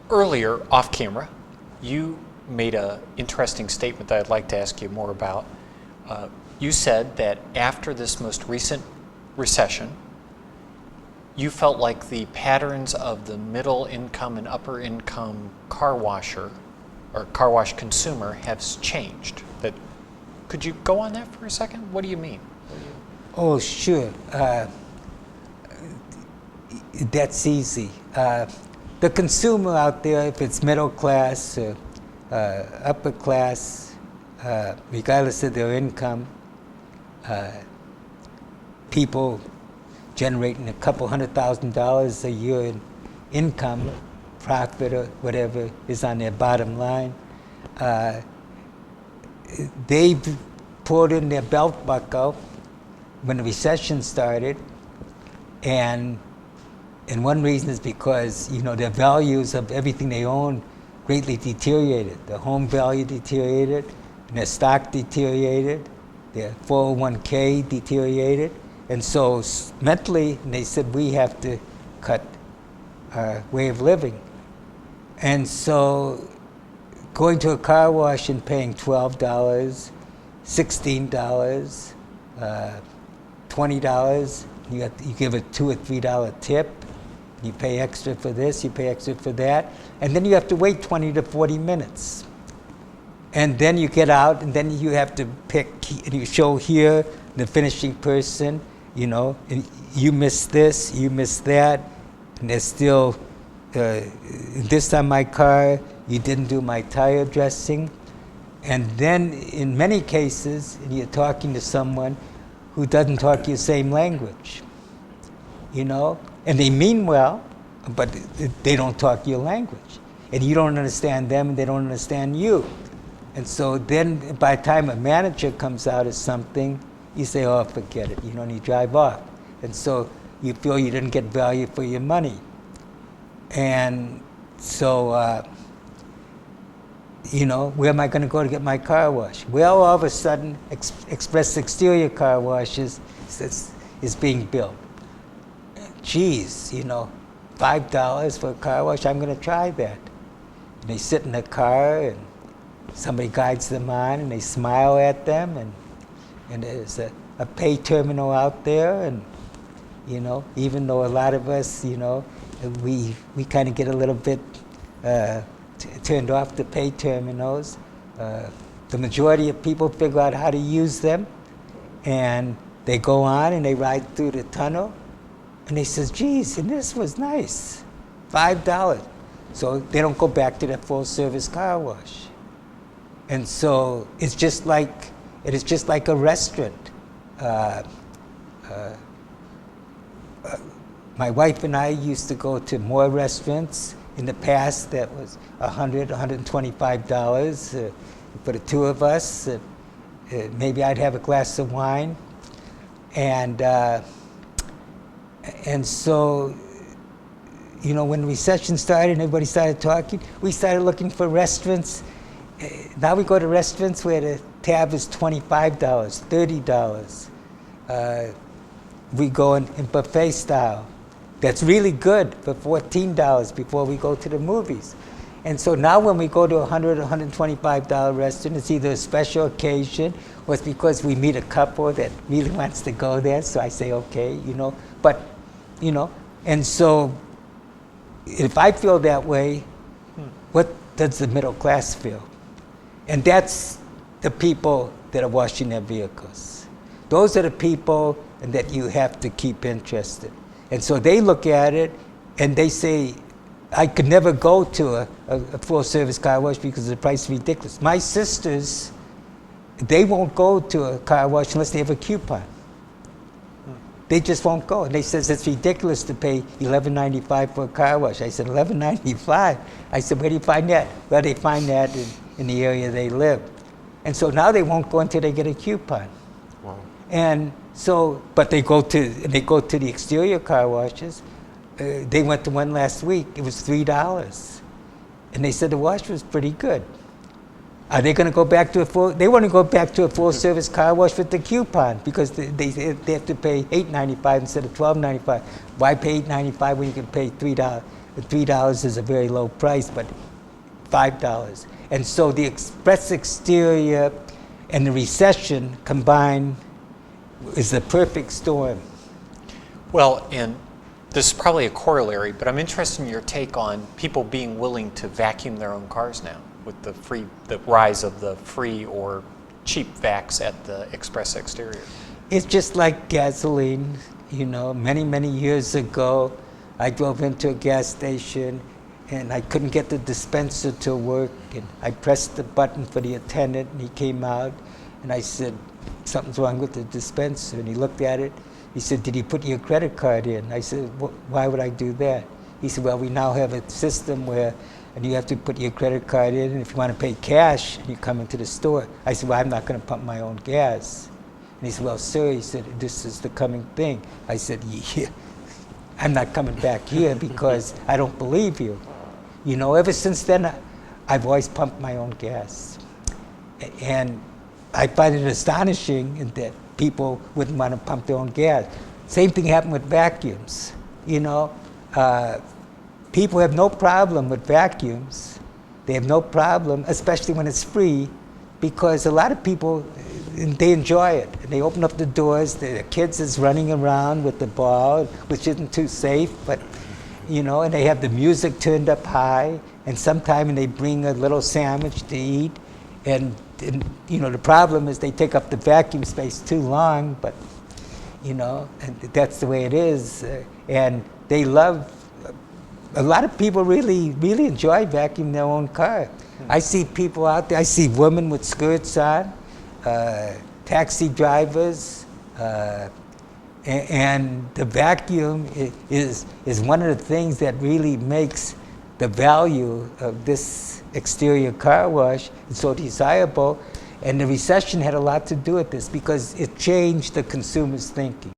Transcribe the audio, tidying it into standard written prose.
Earlier, off camera, you made an interesting statement that I'd like to ask you more about. You said that after this most recent recession, you felt like the patterns of the middle income and upper income car washer or car wash consumer has changed. Could you go on that for a second? What do you mean? Oh, sure. That's easy. The consumer out there, if it's middle class, upper class, regardless of their income, people generating a couple $100,000 a year in income, profit, or whatever is on their bottom line, they pulled in their belt buckle when the recession started, and one reason is because their values of everything they own greatly deteriorated. Their home value deteriorated, and their stock deteriorated, their 401k deteriorated, and so mentally they said we have to cut our way of living. And so going to a car wash and paying $12, $16, $20, you give a $2 or $3 tip. You pay extra for this, you pay extra for that, and then you have to wait 20 to 40 minutes. And then you get out, and then you have to pick, and you show here the finishing person, and you missed this, you missed that, and there's still, this on my car, you didn't do my tire dressing. And then in many cases, you're talking to someone who doesn't talk your same language, and they mean well, but they don't talk your language. And you don't understand them, and they don't understand you. And so then by the time a manager comes out of something, you say, oh, forget it, and you drive off. And so you feel you didn't get value for your money. And so, where am I going to go to get my car washed? Well, all of a sudden, Express Exterior Car Washes is being built. Geez, $5 for a car wash, I'm going to try that. And they sit in the car, and somebody guides them on, and they smile at them, and there's a pay terminal out there, and even though a lot of us, we kind of get a little bit turned off the pay terminals, the majority of people figure out how to use them, and they go on and they ride through the tunnel, and they says, geez, and this was nice, $5. So they don't go back to that full-service car wash. And so it is just like a restaurant. My wife and I used to go to more restaurants. In the past, that was $100, $125 for the two of us. Maybe I'd have a glass of wine. And so, when the recession started and everybody started talking, we started looking for restaurants. Now we go to restaurants where the tab is $25, $30. We go in buffet style. That's really good for $14 before we go to the movies. And so now when we go to a $100, $125 restaurant, it's either a special occasion or it's because we meet a couple that really wants to go there. So I say, okay, but, and so if I feel that way, what does the middle class feel? And that's the people that are washing their vehicles. Those are the people that you have to keep interested. And so they look at it and they say, I could never go to a full-service car wash because the price is ridiculous. My sisters, they won't go to a car wash unless they have a coupon. They just won't go. And they says it's ridiculous to pay $11.95 for a car wash. I said, $11.95? I said, where do you find that? Well, they find that in the area they live. And so now they won't go until they get a coupon. Wow. And so, but they go to the exterior car washes. They went to one last week. It was $3. And they said the wash was pretty good. Are they going to go back to they want to go back to a full-service car wash with the coupon because they have to pay $8.95 instead of $12.95. Why pay $8.95 when you can pay $3? $3 is a very low price, but $5. And so the express exterior and the recession combined is the perfect storm. Well, and this is probably a corollary, but I'm interested in your take on people being willing to vacuum their own cars now with the rise of the free or cheap vacs at the express exterior. It's just like gasoline. Many, many years ago, I drove into a gas station and I couldn't get the dispenser to work, and I pressed the button for the attendant and he came out and I said, something's wrong with the dispenser, and he looked at it. He said, did you put your credit card in? I said, why would I do that? He said, well, we now have a system where you have to put your credit card in, and if you want to pay cash, you come into the store. I said, well, I'm not going to pump my own gas. And he said, well, sir, he said, this is the coming thing. I said, yeah, I'm not coming back here because I don't believe you. Ever since then, I've always pumped my own gas. And I find it astonishing that people wouldn't want to pump their own gas. Same thing happened with vacuums. People have no problem with vacuums. They have no problem, especially when it's free, because a lot of people, they enjoy it. They open up the doors, the kids is running around with the ball, which isn't too safe, but, and they have the music turned up high, and sometimes they bring a little sandwich to eat, and the problem is they take up the vacuum space too long, but, and that's the way it is. And they love, a lot of people really, really enjoy vacuuming their own car. I see people out there, I see women with skirts on, taxi drivers, and the vacuum is one of the things that really makes the value of this exterior car wash so desirable. And the recession had a lot to do with this because it changed the consumer's thinking.